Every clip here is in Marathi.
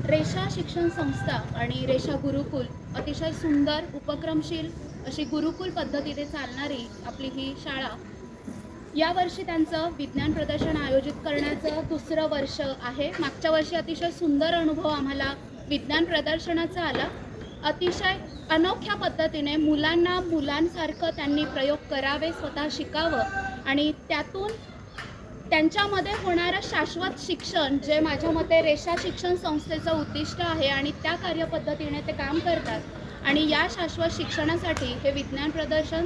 रेषा शिक्षण संस्था आणि रेषा गुरुकुल अतिशय सुंदर उपक्रमशील अशी गुरुकुल पद्धतीने चालणारी आपली ही शाळा यावर्षी त्यांचं विज्ञान प्रदर्शन आयोजित करण्याचं दुसरं वर्ष आहे। मागच्या वर्षी अतिशय सुंदर अनुभव आम्हाला विज्ञान प्रदर्शनाचा आला। अतिशय अनोख्या पद्धतीने मुलांना मुलांसारखं त्यांनी प्रयोग करावे, स्वतः शिकावं आणि त्यातून त्यांच्यामध्ये होणारं शाश्वत शिक्षण जे माझ्या मते रेषा शिक्षण संस्थेचं उद्दिष्ट आहे आणि त्या कार्यपद्धतीने ते काम करतात आणि या शाश्वत शिक्षणासाठी हे विज्ञान प्रदर्शन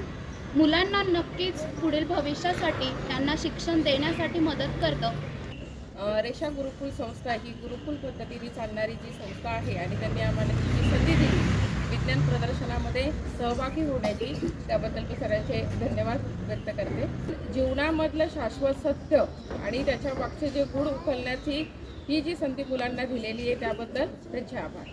मुलांना नक्कीच पुढील भविष्यासाठी त्यांना शिक्षण देण्यासाठी मदत करतं। रेषा गुरुकुल संस्था ही गुरुकुल पद्धतीने चालणारी जी संस्था आहे आणि त्यांनी आम्हाला जी संधी दिली विज्ञान प्रदर्शनामध्ये सहभागी होण्याची, त्याबद्दल मी सगळ्यांचे धन्यवाद व्यक्त करते। जीवनामधलं शाश्वत सत्य आणि त्याच्या मागचे जे गुण उकलण्याची ही जी संधी मुलांना दिलेली आहे त्याबद्दल त्यांचे आभार।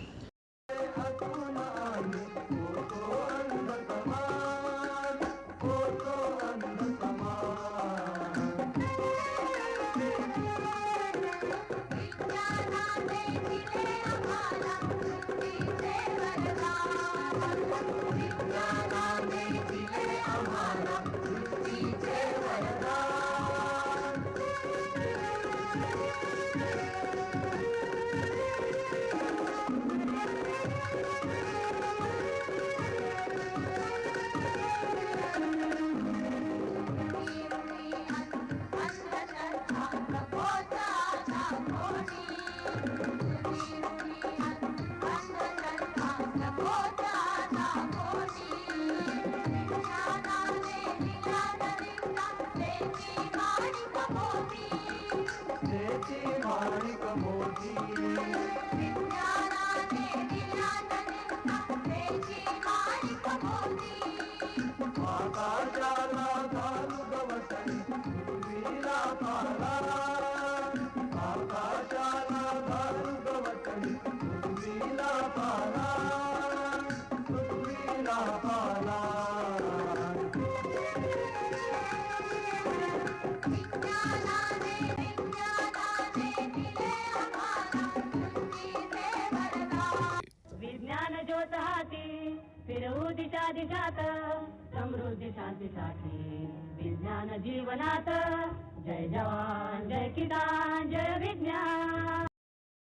विज्ञान ज्योत हाती फिरवू दिशा दिशात समृद्धी शांतीसाठी विज्ञान जीवनात। जय जवान जय किसान जय विज्ञान।